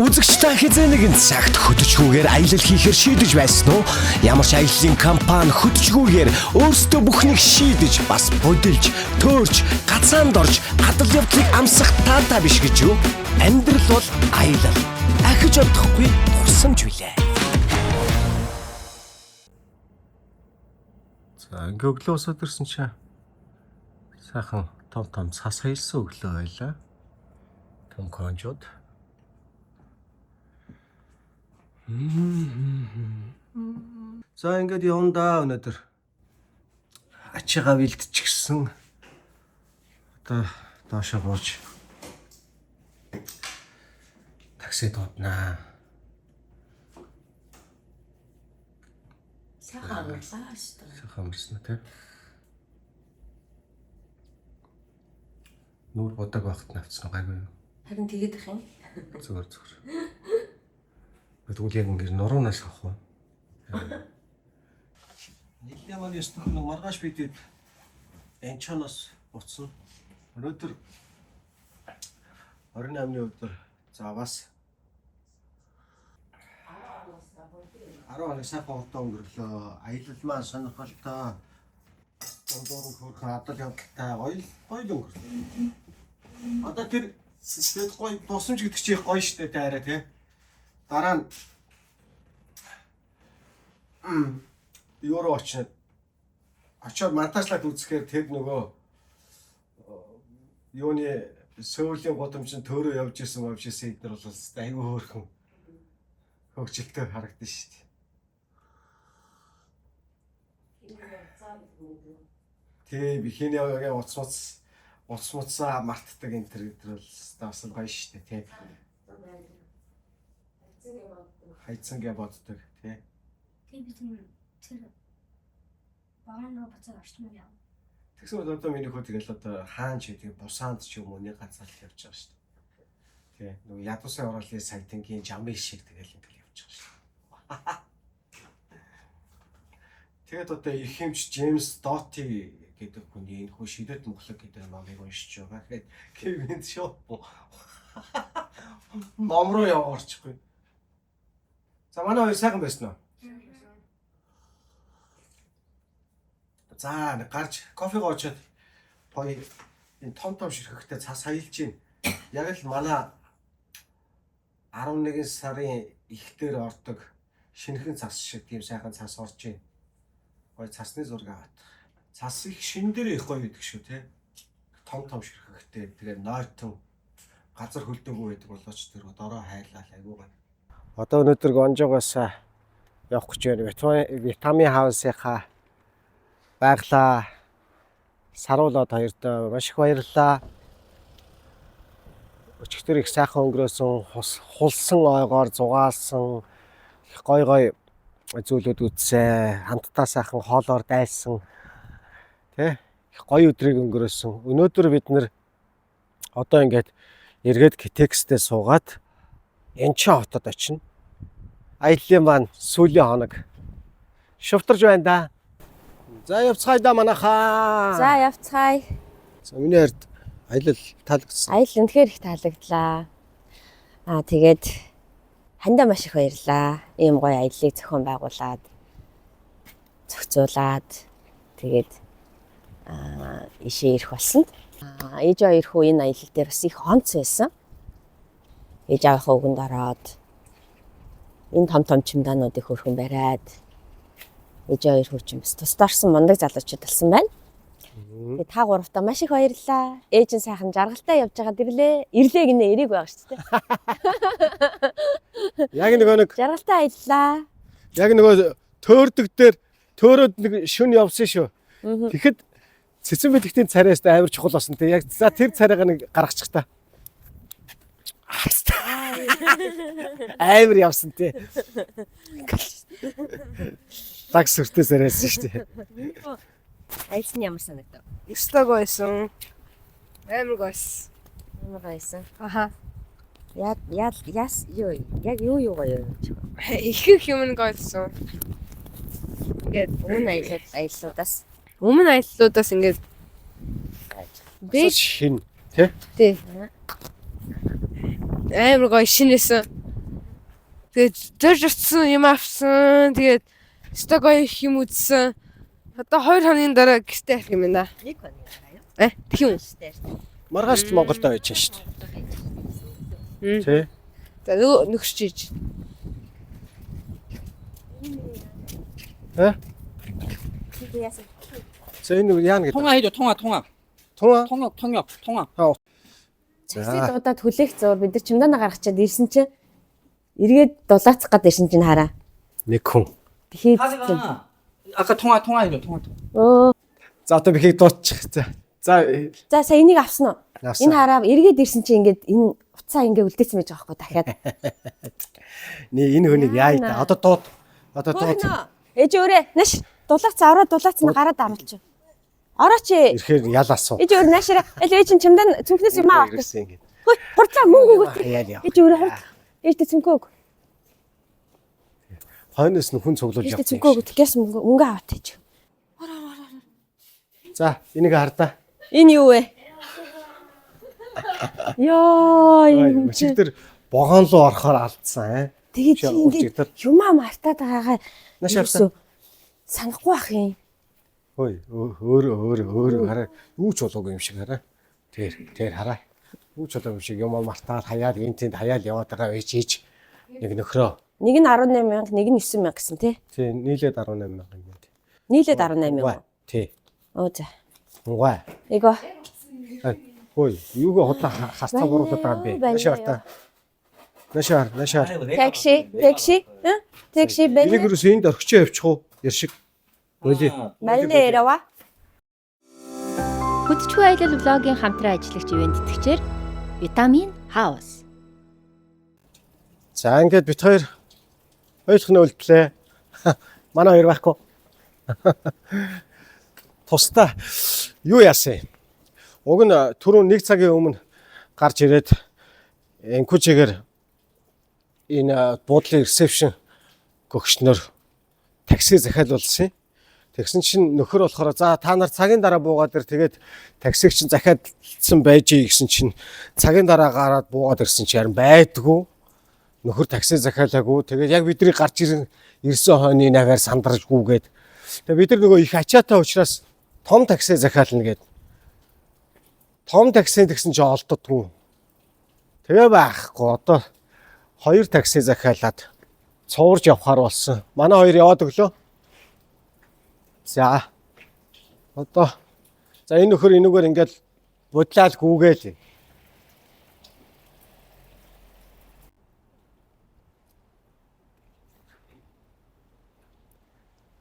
Үзэгч та хизээ нэгэн цагт хөдөлгүүгээр аялал хийхээр шийдэж байсан уу? Ямар ч аяллаа компани хөдөлгүүгээр өөрсдөө бүхнийг шийдэж, бас бодилж, төөрч, гацаанд орж, гадал явдлыг амсах таатаа биш гэж юу? Амьдрал бол аялал. Ахиж одохгүй тусамж билээ. За, ингээ өглөө усаад ирсэн чи. Сайхан том цас хаялсан өглөө байлаа. Том конжууд. За ингээд явандаа өнөөдөр ачигаа бэлдчихсэн. Одоо доошоо бууж такси дууднаа. Сайхан амарлаа шүү дээ. Сайхан амарсан тий. Нүүр бодог багт навцсан гайгүй юу? Харин тэгээд их юм. Зүгээр. Тэгвэл яг ингэ нуруунаас авах уу? Нийлээ маань ястах нэг маргааш бидэд энчанаас буцсан. Өнөөдөр 28-ны өдөр заваас 10 сайхан удаа өнгөрлөө. Аялал маань сонирхолтой. Дундуур хөрхөн адал явдалтай гоё өнгөрлөө. Одоо тэр гоё тусамж гэдэг чинь гоё штэ таараа тий. Дараа нь евро очоод монтажлаад үзэхээр тэр нөгөө юуны сөүлийн годомжин төөрөө явж исэн эдгээр бол айгүй хөөрхөн хөгжилтэй харагдсан шүү дээ. Тэ бихний яг уцмуцаа мартдаг энэ төр бол бас гоё шүү дээ тий. Хайцангаа боддог тий. Тэг бид тэр багаанаа бацаар орчмоор яв. Тэгсэн бол одоо миний хөө тэгэл одоо хаан ч гэдэг бусаанд ч юм уу нэг ганцаар л явж байгаа шүү дээ. Тий. Нөгөө ядуусын оролын сайтангийн жамын шиг тэгэл ингээл явж байгаа шүү дээ. Тэгээд одоо их хэмж Джеймс Доти гэдэг хүний энэ хөө шидэт Монголог гэдэг номыг уншиж байгаа. Тэгээд Кевин шоу ном руу яваарчихгүй. За манай хоёр сайхан байсан уу? За нэг гарч кофего очоод гоё энэ том ширхэгтэй цас хаялж гин. Яг л манай 11 сарын ихтер ордог шинэхэн цас шиг тийм сайхан цас орж гин. Гоё цасны зураг аваад. Цас их шин дээр их гоё гэдэг шүү те. Том ширхэгтэй тэгээ нойтон газар хөлдөөгүй байдаг болооч тэр дороо хайлал айгуу гоё. Одоо өнөөдөр Гонжоогоос явах гэж байна. Витамин хаусынхаа байглаа саруулаад хоёрт маш их баярлалаа. Өчигдөр их сайхан өнгөрөөсөн, хулсан ойгоор зугаалсан их гой зүйлүүд үзсэн. Хамтдаа сайхан хоолоор дайлсан. Тэ? Их гоё өдрийг өнгөрөөсөн. Өнөөдөр бид нэр одоо ингээд эргээд Китекстэй суугаад Энчан хотод очино. Аяллаа маань сүүлийн хоног шувтарж байна да. За явцгаая да манайхаа. За явцгаая. За миний хард аялал таалагдсан. Аялал үнэхээр их таалагдлаа. Тэгээд хандаа маш их баярлаа. Ийм гоё аяллыг зохион байгуулад зохицуулаад тэгээд ишээ ирэх болсон. Ээж аваа ирэх үе энэ аялал дээр бас их онц байсан. Ээж аваахаа өгөнд ороод энэ том чемодануудыг хөрхөн бариад ээж аваа ирэх үе бас тусдаарсан мундаг залуучууд болсон байна. Тэгээд та гуравтаа маш их баярлалаа. Ээж нь сайхан жаргалтай явж байгаа дэрлээ. Ирлээ гинэ эрээг байгаа шүү дээ. Яг нэг Жаргалтай аяллаа. яг нөгөө төөрдөг дээр төөрөөд нэг шүн явсан шүү. Тэгэхэд цэцэн бэлэгтийн царайс амар чухал болсон те. Яг за тэр царайгаа нэг гаргачих та. Амар явсан те. Так сүртэй царайсан шүү дээ. Аялсан ямар санагдав? Слог байсан. Амар гойс. Ямар байсан? Аха. Яг юу гоё юу? Их юм гойсон. Ингээд өмнө аяллуудаас ингээд Биш шин тий. Амар гоё шинэсэн. Тэгээд зорж утсан юм авсан. Тэгээд өстой гоё их юм үзсэн. Одоо 2 хоногийн дараа гэртээ ирэх юм байна. Нэг хоногийн дараа юу? Тийм үү? Маргааш л Монголд байж шүү дээ. Тий. За нөгөө нөхөрч ийж. За энэ яана гэдэг. 통화해줘 통화. 통화. Такси дуудаад хүлээх зур бид нар чемоданаа гаргачаад ирсэн чинь эргээд дулаацах гээд ирсэн чинь хараа. Нэг хүн. Тэгэхэд 하지마. 아까 통화해줘 통화. өө За одоо бихийг дуудчих. За за сая энийг авсан уу? Авсан. Энэ хараа эргээд ирсэн чинь ингээд энэ уцаа ингээ үлдээсэн байж байгаа байхгүй дахиад. энэ хүнийг яа та. Одоо дууд. Одоо дууд. Ээж өөрөө нааш дулаац аваад дулаац нь гараад амлч. Орооч. Ирэхээр ял асуу. Ээж өөр наашраа. Ээж чинь чемодан цүнхнээс юм авах. Ирсэн ингэ. Хөөе, хурцаа мөнгө өгөх. Яа яа. Ээж өөрөө хурд. Ээжтэй цүнхөө өг. Хойноос нь хүн цуглуулж Ээжтэй явсан. цүнхөө өг. Тэгээс мөнгө аваад ээж. За энийг хардаа. Энэ юу вэ? Яа, энэ чи. Өчигдөр богоон руу орохоор алдсан. Тэгээд чи ингээд юмаа мартаад байгаагаа Нааш авсан. санахгүй ах юм. Хөөе, өөр хараа. Юу ч болоогүй юм шиг хараа. Тэр хараа. Юу ч болоогүй юм шиг юм мартаад хаяад энтэнд хаяад яваад байгаа байж ийж нэг нөхрөө. Нэг нь 18,000, нэг нь 9,000 гэсэн тий. Тий, нийлээд 18,000 юм. Нийлээд 18,000. Тий. Оо за. Угаа. Эго. Хөөе, юуг худлаа хастаа буруулаад байгаа юм бэ? Наашаа. Такси. Такси бэлээ. Энийг юус энд орхичоо явчих уу? Яршиг. Болий. Малле эрава. Хөдөлгөөн аялал влогийн хамтран ажиллагч ивент тэтгэгчээр Vitamin House. За ингээд бит хоёр ойлгохны үлдлээ. Манай хоёр байхгүй. Тусдаа юу яасан? Уг нь түрүүн 1 цагийн өмнө гарч ирээд энкүчээр энэ буудлын ресепшн гөгчнөр такси захиалуулсан. Тэгсэн чинь нөхөр болохоор за та нар цагийн дараа буугаад ир тэгээд таксиг чинь захиалсан байж гэсэн чинь цагийн дараа гараад буугаад ирсэн чинь харин байдгүй. Нөхөр такси захиалаагүй. Тэгээд яг бидний гарч ирсэн хойны наваар сандарчгүйгээд. Тэгээд бид нар нөгөө их ачаатай учраас том такси захиална гээд. Том такси гэсэн чинь олддоггүй. Тэгээ байхгүй. Одоо 2 такси захиалаад цуурж явахаар болсон. Манай хоёр яваад өглөө. За. Одоо за энэ нөхөр энүүгээр ингээд будлаал гүүгээл.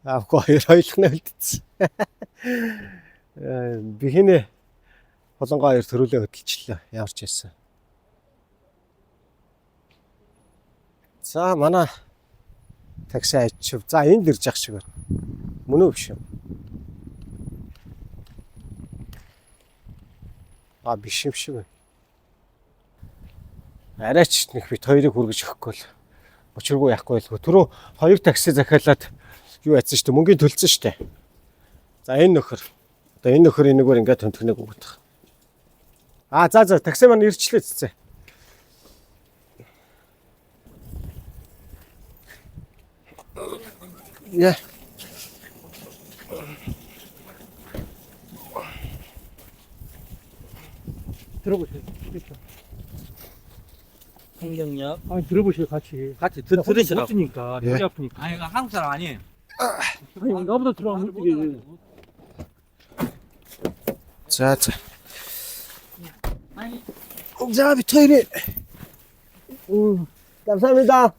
Аавко хоёр ойлгоно үлдсэн. Бихинэ Холонгоо хоёр төрүүлээ хөдөлчлээ. Ямарч байсан. За манай такси ачив. За энд ирж явах шиг байна. Мөн үү биш юм? Биш юм шиг байна. Арайч нэг бит хоёрыг хүргэж өгөхгүй л учиргүй яахгүй л. Түрүү 2 такси захиалаад юу яцсан шүү дээ. Мөнгөний төлсөн шүү дээ. За энэ нөхөр. Одоо энэ нөхөр энэгээр ингээд төнтгнэг өгöd. За такси маань ирчлээ цэцээ. Яа. 들어보세요. 홍경력. 아니 들어보세요 같이. 같이 들으시라고. 못 주니까 예. 다리 아프니까. 아니 이거 한국 사람 아니에요. 아니 나보다 들어가면 어떻게? За. За бит хоёрыг. 감사합니다.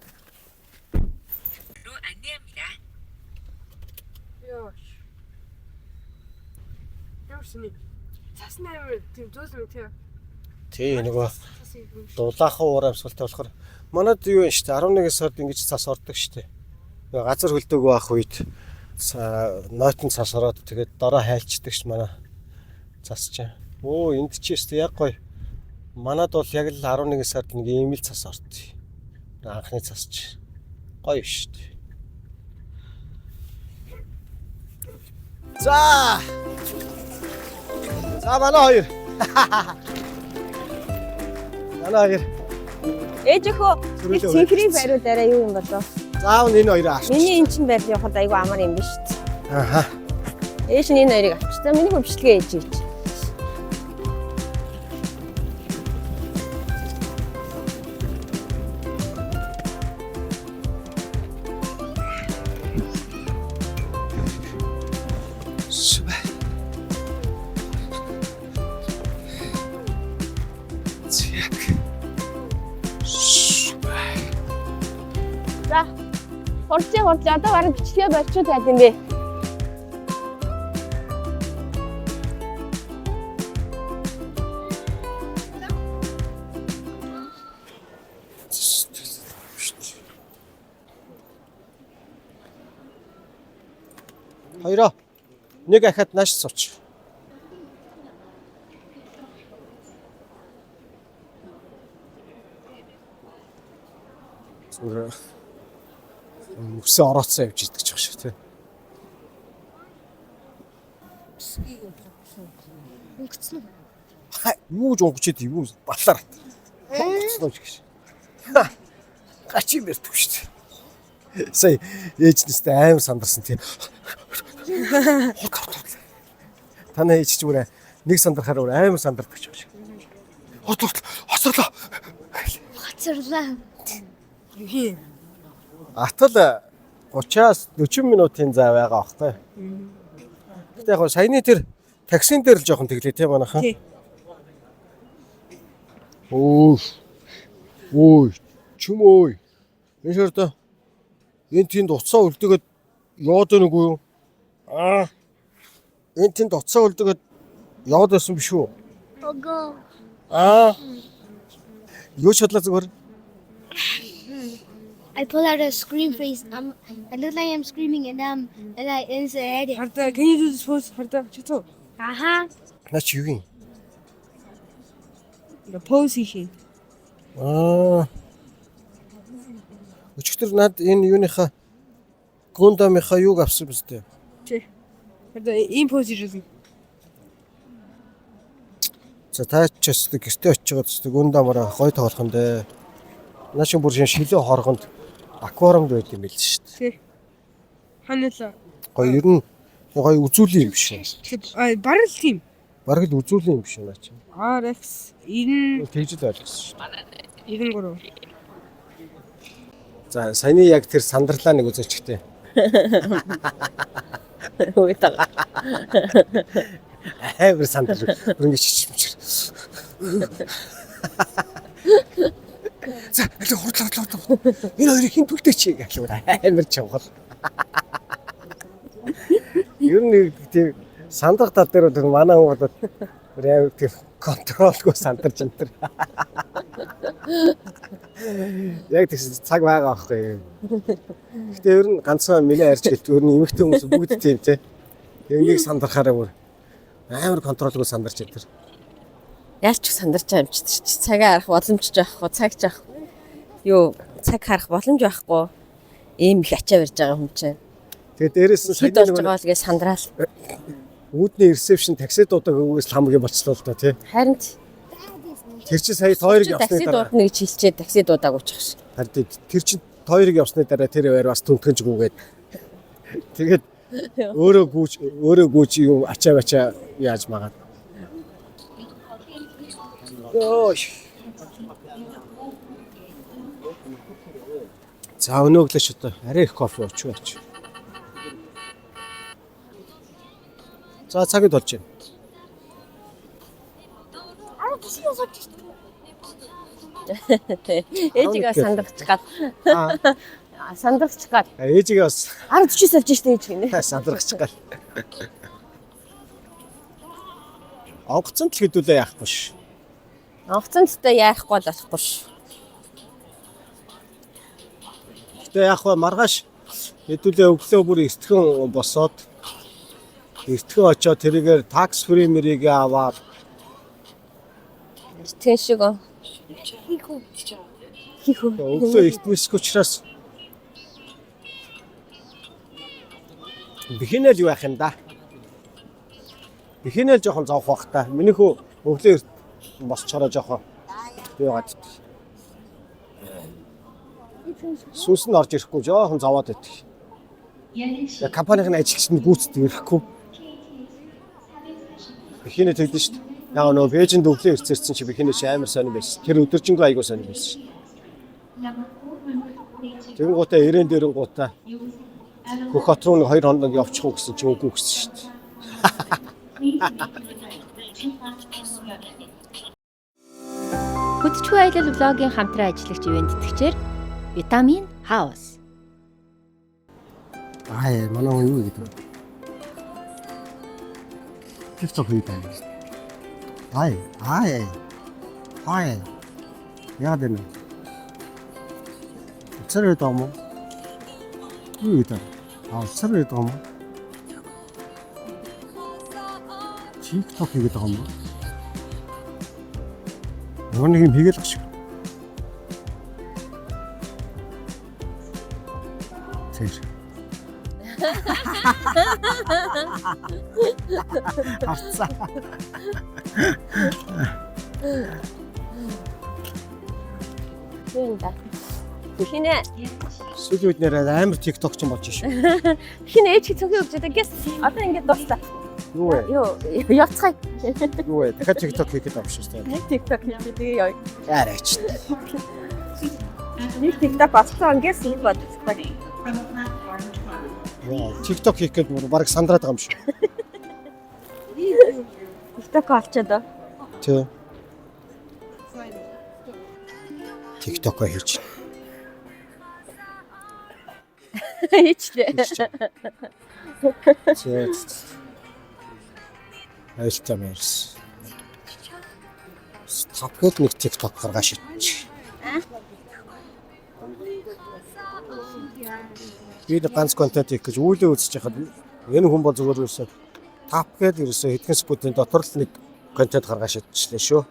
Яарсны. Цасны амир тийм зөөс тийм. Тий нөгөө дулаахан уур амьсгалтай болохоор манад юу юм штэ 11 сард ингэж цас ордог штэ. Газар хөлдөөгөө авах үед нойтон цас ороод тэгээд дороо хайлчдаг ш манай цас чинь. Энд чи штэ яг гоё. Манад бол яг л 11 сард нэг ийм л цас ордё. Анхны цас чи. Гоё штэ. За манай хоёр. Манай хоёр. Ээж өхөө их цэнхрийн байрууд арай юу юм болоо. Заав энэ хоёроо авч. Миний эн чинь байр явахад айгүй амар юм биш үү? Аха. Ээж нь энэ хоёрыг авчихсан. Миний хөвчлөгээ ээж ийж. За. Хурцээ одоо бараг бичлэгээ болчиход байд юм бэ. Хоёроо. Нэг ахад нааш сууч. Зүгээр үсээ орооцсон явж идэх ч шиг тий. Өнгөцсөн. Юу ч өнгөч идэв юу балаар. Өнгөцсөн ч гэж. Гачи мэрдэг шүү дээ. Сая ээжнэстэй аим сандарсан тий. Танай ээж ч үрэ нэг сандрахаар үрэ аим сандардаг ч шиг. Хоцорлоо. Хоцорлоо. Атал 30-аас 40 минутын зай байгаа аахгүй. Гэтэ яг саяны тэр таксин дээр л жоохон тэглээ тийм манайхан. Өө. Чүм өө. Энэ шөртөө энэ тэнд уцаа үлдгээд яваад байна уу юу? Энэ тэнд уцаа үлдгээд яваад байсан биш үү? Ого. Юу ч бодлоо зүгээр. I pull out a scream face. I look like I'm screaming and I inside. Harda, can you do this pose? Harda, читoo. Aha. Наач юу юм? The pose хийх. Өчигдөр над энэ юуныхаа гундамынхаа юуг авсан биз дээ. Чи. Harda, ийм pose хийжсэн. За таач ч гэртээ очиж байгаа ч гундамаараа гой тоглох юм дээ. Наач бүр шилээ хоргонд аквариумд байд юм байл шүү дээ. Тий. Ханала. Гой ер нь гой үзүүлийн юм биш. Бараг л тийм. Бараг л үзүүлийн юм биш наач. RX 90 Тэгж л ойлгосон шүү дээ. 93. За саяны яг тэр сандарлаа нэг үзээчтэй. Үй тага. Амар сандар. Ингээд чичмчэр. За хурдлаа. Энэ хоёрыг хин түлтэй чи гэхлээр амар чавгал. Ер нь тийм сандах тал дээр тэр манай хүмүүс амар тийм контролгүй сандарч энэ тэр. Яг тийм цаг байгаа байхгүй. Гэтэ ер нь ганцхан миний арч гэлт ер нь эмэгтэй хүмүүс бүгд тийм те. Энийг сандрахаараа бүр амар контролгүй сандарч энэ тэр. Яаж ч сандарч байгаа юм чи цагаа харах боломж байхгүй, цаг ч байхгүй. Юу, цаг харах боломж байхгүй. Ийм их ачаа барьж байгаа юм чинь. Тэгээ дээрээс нь Хэд болж байгаа л гэж сандраал. үүдний ресепшн такси дуудаг өгөөс л хамгийн болцлоо л доо тий. Харин Тэр чинь сая тойрог явсны такси дараа. дуудна гэж хэлчихэд такси дуудаагүй ч гэсэн. Харин тэр чинь тойрог явсны дараа тэр байр бас түнтгэж гүгээд. Тэгээд өөрөө гүйч юу ачаа яаж магаад. Йоош. За өнөөглөө шото арай их кофе ууч. За цагт болж байна. Ээжигээ сандагч гад. Сандагч гад. Ээжигээ бас 10-40 сольж штэ ээж гинэ. сандрагч гал. Онгоцон л хэдүүлээ яахгүй ш. Онгоцонтой яахгүй л болохгүй ш. Гэтэ яг хаа маргааш хэдүүлээ өглөө бүр эртхэн босоод эртхэн очоод тэрийгээр такс фри мэрийг аваад Тэн шиг оо. Хихүү. өглөө эртмэсг учраас бихинэл юу яах юм да? Бихинэл жоохон зовх бах та. Миний хөө өглөө босчороо жоохон юу яагаад. Сүнс нь орж ирэхгүй жоохон зовоод байдаг. Яг компанийн ажилчид нь гүйцэд ирэхгүй. Бихинэ тэгдэж шүү дээ. Яг нөө Бээжинд өглөө ирцэрсэн чи бихинэ чи амар сонир байсан. Тэр өдөржингөө айгуу сонир байсан шүү дээ. Тэгэн гутаа ирээн дээрэн гутаа Хөх хот руу нэг 2 хоног явчих уу гэсэн чи үгүй гэсэн шүү дээ. Хөтчгүй аялал влогийн хамтран ажиллагч ивент тэтгэгчээр Витамин Хаус. Аа манай хүн юу гэдэг вэ? TikTok хийх юм. Хай. Яа дэнэ. царай дом. Юу гэдэг? царай дом. TikTok хийгээд байгаа юм. Нэг юм хийгээд байгаа шиг. Цэш. Хацаа. Юунда. Хинэ. Сүүлийн үед нэрээ амар TikTok ч юм болж шүү. Хинэ ээж цогёо өгч байгаа гэс. Одоо ингэж дуусна. Юу вэ? Явцгаая. Юу вэ? Дахиад TikTok хийгээд авах шүү дээ. TikTok хийдэг яа. Яраач. Нэг TikTok бацсан гэс нэг бодчихдаг. TikTok хийх гээд бүр баг сандраад байгаа юм шүү. TikTok олчоод. Тий. TikTok хийж. Хийчлээ. Тий. Айлтамэрс. Стопгээд нэг TikTok гаргаж шийдчих. Би ганц контент хийх гэж үйлээ үзэж байхад энэ хүн бол зүгээр юусэн тапгээд ерөөсөө хэдхэн секундын дотор л нэг контент гаргаж шийдчихлээ шүү.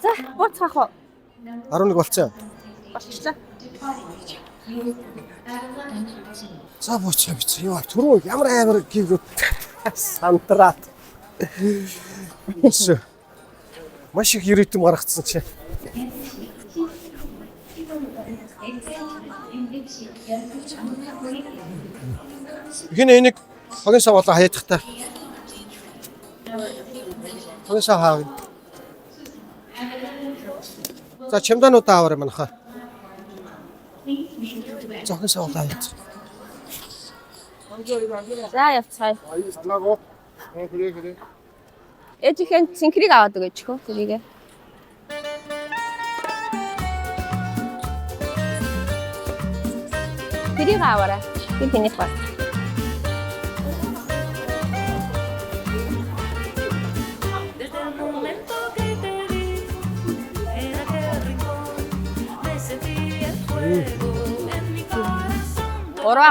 За, буцаах уу? 11 болцсон. Болчихлоо. За буцаа бич. Яа түрүү ямар амар гівгөө сандраад. Маш их ирээдүйн гаргацсан чи. Хинэ энийг хогийн сав болоо хаяадах та. Хогийн сав хаа. За чемдануудаа аваарай манайхаа. Хогийн сав болоо хаяад. За явцгаая. Аяаснааго. Кэрэг. Ээжийнхэн цинхрийг аваад өгөөч хөө тэрийг. Тэрийг аваарай. Би тэнийг бат.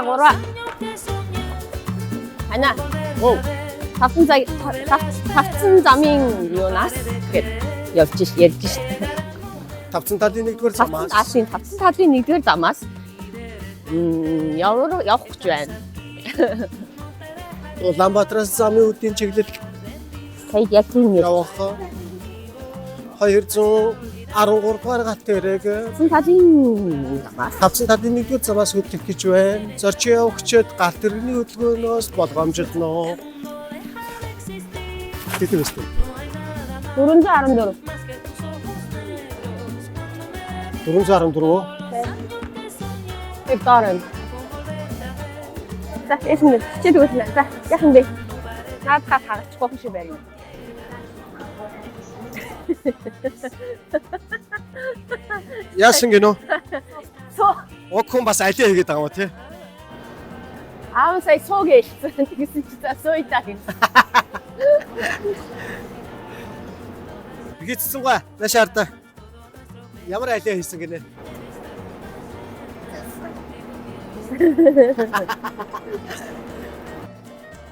Гурва. Ана. Оо. Тавцсан замын юунаас гээд явж ярьж шít. Тавцсан талын нэгдүгээр замаас. Тавцсан талын нэгдүгээр замаас явах гэж байна. Улаанбаатараас замын үдийн чиглэл Тэгэд яг тийм явах 213 дугаар галт тэрэг тавцсан талын нэгдүгээр замаас хөдлөх гэж байна. Зорчин явагчид галт тэрэгний хөдөлгөөнөөс болгоомжлно. Тэтгэв өстэй. 414. 414. Эдорн. За эсмэ чид үзнэ. За яхан бэ? Наад хаачихгүй юм шиг байна. Яасан гинөө? Соо. Окхон бас алиа хийгээд байгаа юм тий. Аав сая соо гэлсэн. Тэгсэн чи за соо идаа гин. Бигэтсэн гоо. Нашаарда. Ямар алиа хийсэн гинэ?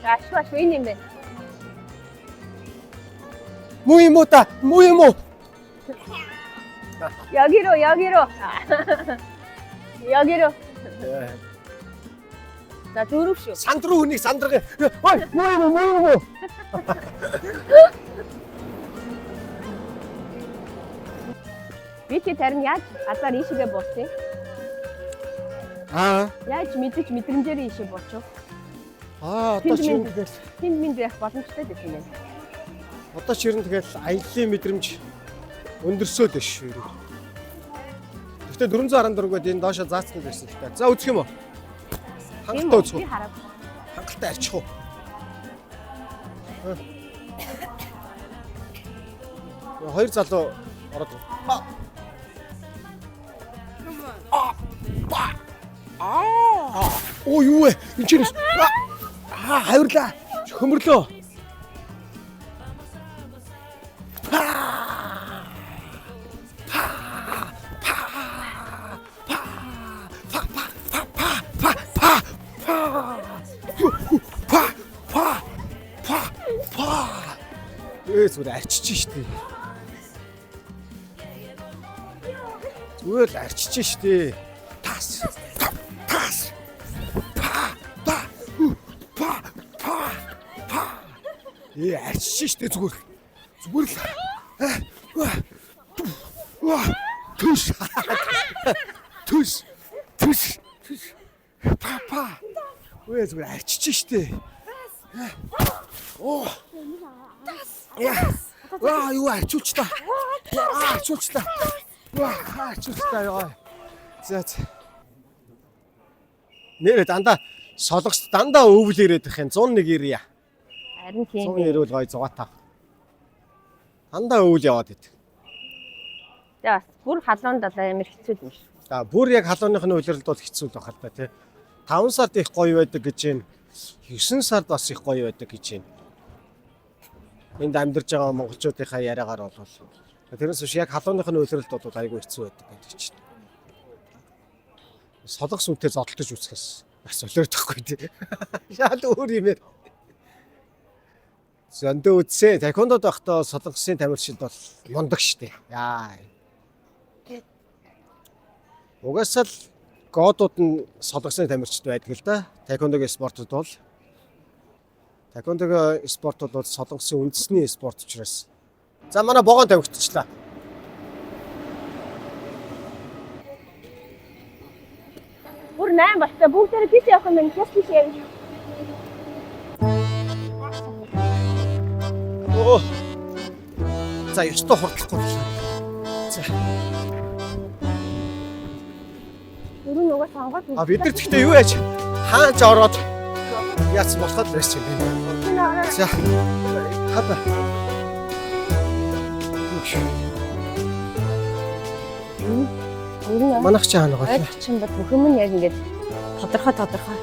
Ашваш вин юм бэ? Муу юм уу? 여기로. 자, 두릅쇼. Сандруу хүнийг сандрага. Ой, муу юм уу? Би чи тарин яаж газар ийшээгээ бууцъя? Яаж мэдэж мэдрэмжээр ийшээ буучих? Одоо чи юм тэгэл Тэнд минь байх боломжтой дээ тийм ээ. одоо ч ер нь тэгэл аяллаа мэдрэмж өндөрсөөл биш шүү. Гэхдээ 414 гээд энэ доошо заацсан байсан л та. За үзэх юм уу? Хангалттай үзэх Би үү? хараад. Хангалттай арчих уу? Хоёр залуу ороод. Оо юу вэ? Энд чинь хавирлаа. Хөмөрлөө. Зүгээр арчиж штий. Зүгээр л арчиж штий. Тас. Тас. Арчиж штий зүгээр. Зүгээр л. Түш. Түш. Түш. Папа. Үгүй зүгээр арчиж штий. Оо. Ваа юу арчуулчлаа. Арчуулчлаа. Ваа арчуулчлаа ёо. За. Нэрээ дандаа солонгос дандаа өвөл ирээд их юм 190 яа. Харин тийм. 190 бол гой 105. Дандаа өвөл яваад идэв. За бас бүр халуун далаа ямар хэцүү юм шиг. За бүр яг халууныхны улиралд бол хэцүү л байх л та тий. 5 сард их гоё байдаг гэж байна. 9 сард бас их гоё байдаг гэж байна. Энд амьдарч байгаа монголчуудынхаа яриагаар бол тэрнээс биш яг халууныхны улиралд бол айгүй хэцүү байдаг гэдэг чинь. Солонгос үнтэй зодтолж үсгэс бас олиордохгүй тий. Шал өөр юм ээ. Зөндөө үтсэ таеквондод байхдаа солонгосын тамирчид бол мундаг штэ. Яа. Угаасаа л годууд нь солонгосын тамирчид байдаг л да. Таеквондогийн спортод бол таеквондогийн спорт бол солонгосын үндэсний спорт учраас. За манай богоон тавигдчихлаа. Бүр 8 болтой бүгдээрээ тийш явах юм байна. Тийш явж. Оо. За ёстой хурдлахгүй л. За. Дөрөв нөгөө сонгоод. А бид нар гэхдээ юу яаж хаач ороод яац болоход байсан юм бэ? За. Хапа. Манайх ч хаана гоо. Чин бод бүхэн яг ингээд тодорхой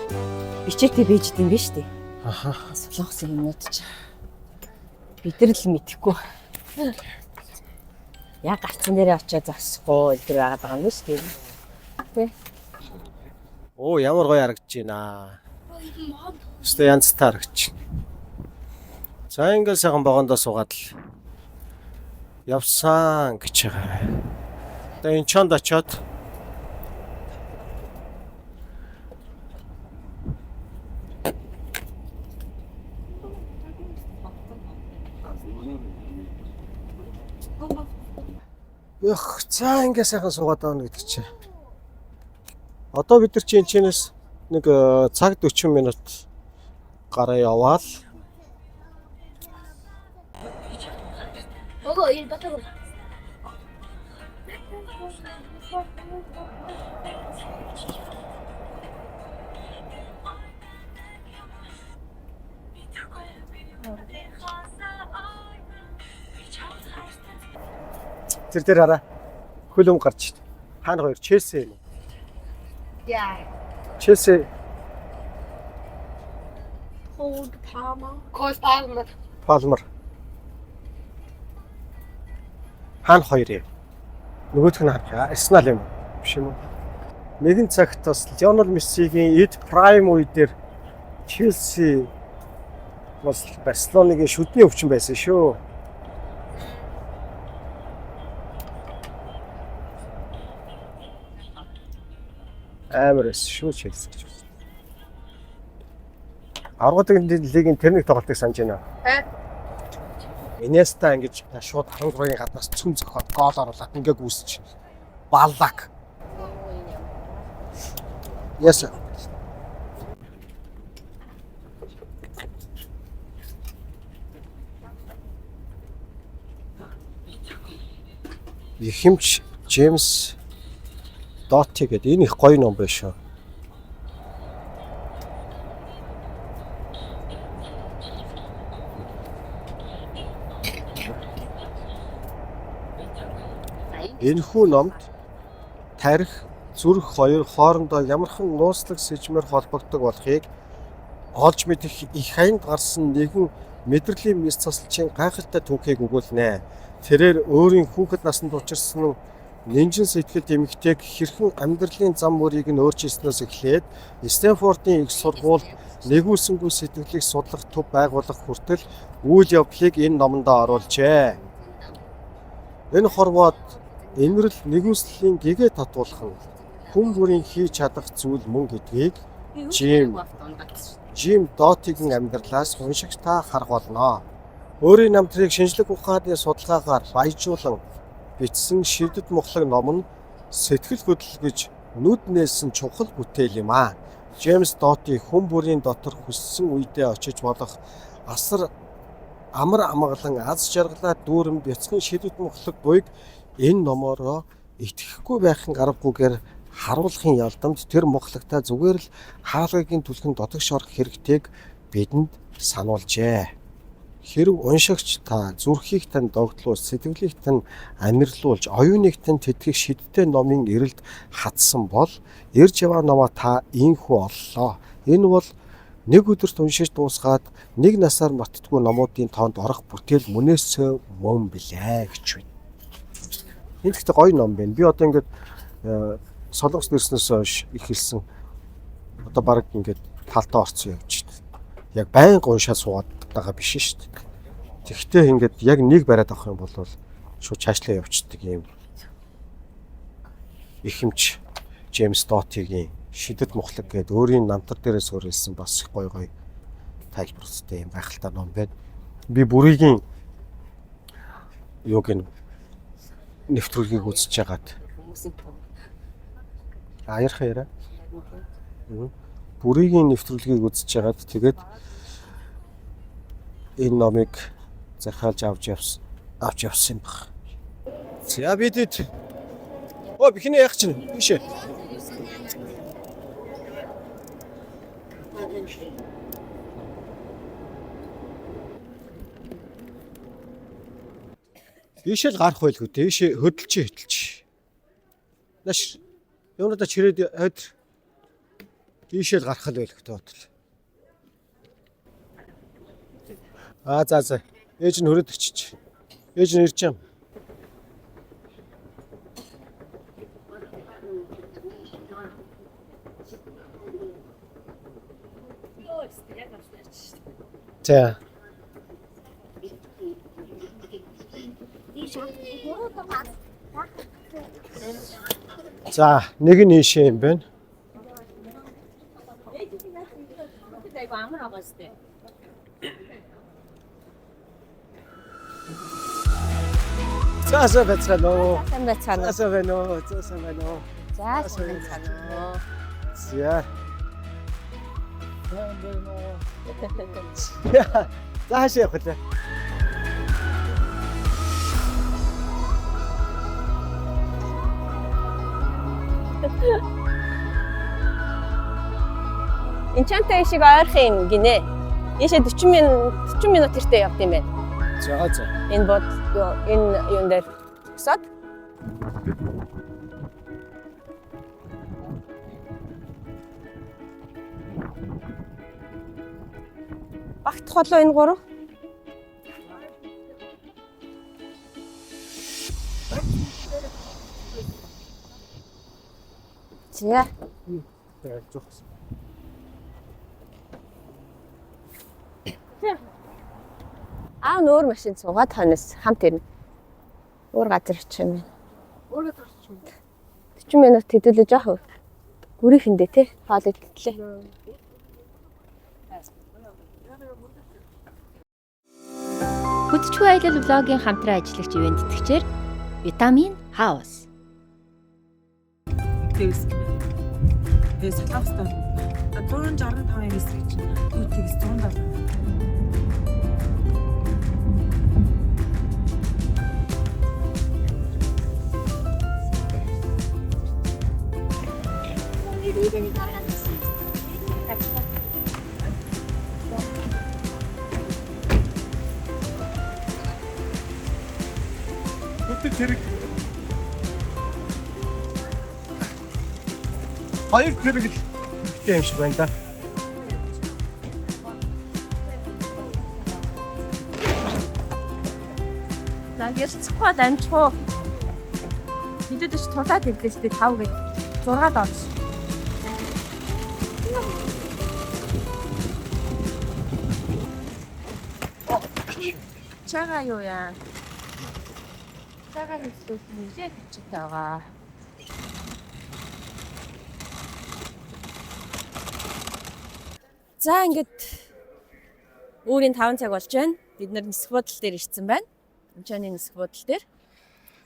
бичээтэй бийж идэм биш үү? Аха. Солонгосын юмнууд ч бид нар л мэдэхгүй. Яг гарцсан дээрээ очиод засахгүй илэр байгаад байгаа юм биш үү? Тэ. Оо ямар гоё харагдаж байна. Өстө янзтай харагдаж байна. За ингээд сайхан богондоо суугаад л явсан гэж байгаа. Одоо энэ чонд очиод Ях, за ингээд сайхан суугаад байна гэдэг чинь. Одоо бид нар чинь энэчнээс нэг цаг 40 минут гараа яваал. Ого, ил батаг. Тэр дээр хараа. Хөлөм гарч ид. Хаана хоёр Челси юм уу? Яа. Челси Hold Palmer. Палмер. Хаана хоёр юм? Нөгөөх нь харах. Арсенал юм уу? Биш юм уу? Нэгэн цагт бас Лионел Мессигийн эд прайм үе дээр Челси бас Барселонагийн шүдний өвчин байсан шүү. Амар шүү Челси гэж байна. 10 дахь лигийн тэрнийг тоглолтыг санаж байна. Инеста ингэж шууд 13-ийн гаднаас цөм зөхиод гол оруулаад ингээ гүйсэж баллаг. Yes. Ихэмч Джеймс Дотти гэдэг энэ их гоё ном байна шүү. Энэхүү номд тарих, зүрх хоёр хоорондоо ямархан нууцлаг сэжмээр холбогддог болохыг олж мэдэх их хаянд гарсан нэгэн мэдрэлийн мэс цослчийн гайхалтай түүхийг өгүүлнэ. Тэрээр өөрийн хүүхэд наснд учирсан нинжин сэтгэлд эмэгтэйг хэрхэн амьдралын зам мөрийг нь өөрчилснөөс эхлээд Стэнфордын их сургуульд нэгүүлсэнгүй сэтгэлийг судлах төв байгуулах хүртэл үйл явдлыг энэ номонд оруулжээ. Энэ хорвоод энэрл нэгүслийн гэгээ татуулах нь хүн бүрийн хийж чадах зүйл мөн гэдгийг Жим Доттигийн амьдралаас уншигч та харах болно. Өөрийн намтрыг шинжлэх ухааны судалгаагаар баяжуулан бичсэн шидэт мухлаг ном нь сэтгэл хөдлөлгөж нүд нээсэн чухал бүтээл юм аа. Джеймс Дотти хүн бүрийн дотор хүссэн үедээ очиж болох асар амар амгалан аз жаргалаа дүүрэн бяцхан шидэт мухлаг буйг энэ номороо итгэхгүй байхын аргагүйгээр харуулахын ялдамд тэр мухлагтаа зүгээр л хаалгагийн түлхэн дотогш орох хэрэгтэйг бидэнд сануулжээ. Хэрв уншигч та зүрхийг тань догтлуулж, сэтгэлийг тань амьрлуулж, оюуныг тань тэтгэх шидтэй номын эрэлд хатсан бол ирж яваа номоо та ийхүү оллоо. Энэ бол нэг өдөрт уншиж дуусгаад нэг насаар мартдаггүй номуудын тоонд орох бүтээл мөнөөсөө мөн билээ гэж байна. Энэ ихтэй гоё ном байна. Би одоо ингээд солонгос нэрснээс хойш их хэлсэн. Одоо баг ингээд талтаа орцсон явж байна. Яг байнга уншаад суугаад байгаа биш шүү дээ. Тэгвэл ингээд яг нэг бариад авах юм бол шууд цаашлаа явчихдаг юм. Ихэмч Джеймс Доттигийн шидэт мухлаг гэдэг өөрийн намтар дээрээс өөрөлдсөн бас их гоё тайлбартай юм гайхалтай ном байна. Би бүрийн юуг нэвтрүүлгийг үзэж хагаад ярих яриа. Бүрийн нэвтрүүлгийг үзэж хагаад тэгээд энэ номыг захиалж авч явсан юм баг. За бидэд бихний яах чинь бишээ. Бишэл гарах байлгүй дээш хөдөлж. Наш юунада чирээд хойд бишэл гарах л байлгүй бодлоо. За. Ээж нь хөрөөд очиж. Ээж нь ирж юм. За. За, нэг нь ийшээ юм байна. За байцгаана уу. Байцгаана. За байна уу. За. Заашаа явах лээ. Энчантай шиг ойрох юм гинэ. Ийшээ 40 минут тэртээ явт юм байна. За. Энэ бод энэ юун дээр өсөд. Багт холоо энэ гурав. За. Нөөр машин суугаад хонос хамт ирнэ. Өөр газар очих юм байна. Өөр газар очих юм. 40 минут хэдүүлж яах вэ? Гүрийнхэндээ те хоол идэлээ. Хөдөлгөөн аялал блогийн хамтран ажиллагч ивент тэтгэгчээр Витамин Хаус. Тэгс. Тэгс салаахстай. 165 хэсэг чинь. Юу тэгс 170. Бүтэн тэрэг. Хоёр тэрэг л юм шиг байна да. Ялцхгүй дамжгүй. Хэдээд ч тулаад ирлээ шүү дээ 5 гэж 6 доош. Чага юу яа? Чага хийх нэлээд хэцүү байгаа. За ингээд өөрийн 5 цаг болж байна. Бид нар нисэх бодол дээр ирсэн байна. Амчааны нисэх бодол дээр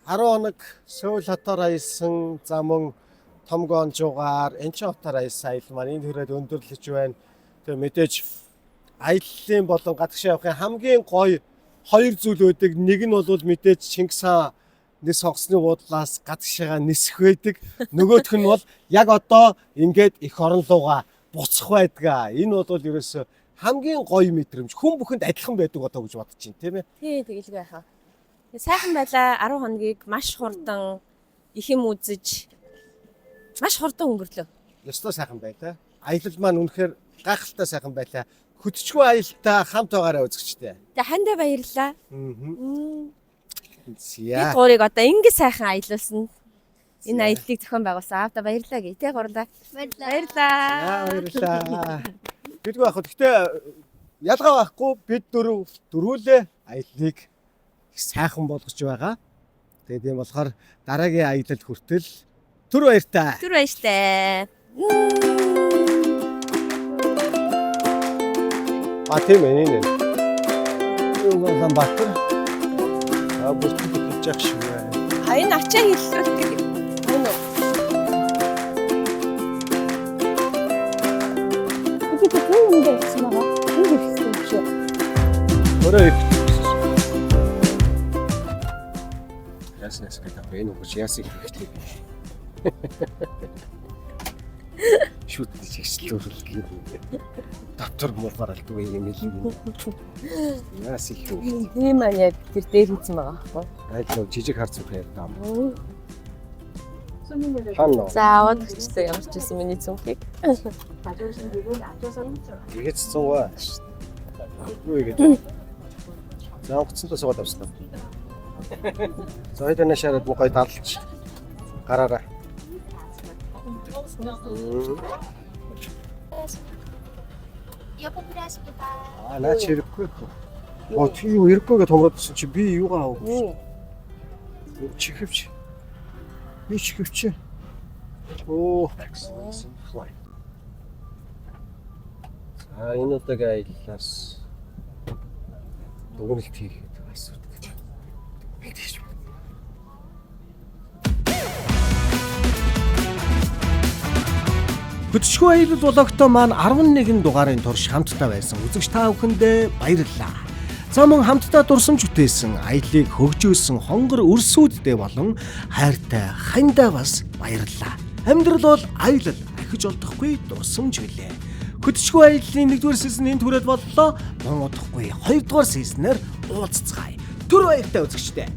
10 хоног Сөүл хотоор аялсан за мөн Томгоонжуугаар Энчин хотоор аялсан аялал маань энэ төрөд өндөрлөж байна. Тэгээ мэдээж аяллалын болон гадагшаа явахын хамгийн гоё хоёр зүйл байдаг. Нэг нь бол мэдээж Чингис хаан нис хонгоцны буудлаас гадагшаага нисэх байдаг. Нөгөөх нь бол яг одоо ингээд эх орон руугаа буцах байдаг. Энэ бол ерөөсөө хамгийн гоё мэдрэмж. Хүн бүхэнд адилхан байдаг одоо гэж бодож байна, тийм ээ. тий тэгэлгүй яхаа. Сайхан байлаа 10 хоногийг маш хурдан их юм үзэж маш хурдан өнгөрлөө. Ёстой сайхан байлаа. Аялал маань үнэхээр гайхалтай сайхан байлаа. Хөдөлгөөн аялалтаа хамт байгаараа үзэгчтэй. Тэгээ хандаа баярлаа. Яа. Бид гурыг одоо ингэ сайхан аялуулсан. Энэ аяллыг зохион байгуулсан аавда баярлаа гээ. Тэ гурлаа. Баярлаа. Баярлаа. Бидгүй яг гэхдээ ялгаа байхгүй бид дөрвөлээ аяллыг сайхан болгож байгаа. Тэгээд юм болохоор дараагийн аялал хүртэл түр баяртай. Түр баяртай. А тийм ээ нэ. Юу гол баттар. А бүсгүй гэж яах шиг вэ? Энэ ачаа хэллээ. Энэ үү. Бид юу юм бэ гэсэн байгаа? Энэ хэлсэн юм шүү. Өөрөө яснаас гэдэг энэ үгүй ясыг хэрэгтэй. Шүт чигчлүүлэх юм. Доктор муугаар алдаг юм л. Яс их юм. Тийм аа яг тэр дээр хийсэн байгаа байхгүй. Айлуу жижиг хар зүг ярьдаа. Ханно. За аваад өгчлээ ямар ч байсан миний цүнхийг. Ихэц 100 Юу игээд. За онгоцсондоо суугаад авсан. За хэдэн шараад муу гой дарлж гараараа. Наа чирэггүй. Оо тий юу ирэхгүйгээ томродсон чи би юугаа авах. Чихвч. Би чихвч. Оо. Энэ удаагийн аяллаас дүгнэлт хийхэд асуудаг. Мэдээж байна. Хөдөлгөөн аялал блогтой маань 11 дугаарын турш хамтдаа байсан үзэгч та бүхэндээ баярлалаа. За мөн хамтдаа дурсамж бүтээсэн, аяллыг хөгжүүлсэн хонгор өрсүүддээ болон хайртай хандаа бас баярлалаа. Амьдрал бол аялал, ахиж олдохгүй дурсамж билээ. Хөдөлгөөн аяллын 1-р си즌 энд хүрээд боллоо. Мөн удахгүй 2-р си즌ээр уулзцгаая. Түр баяртай үзэгчтэй.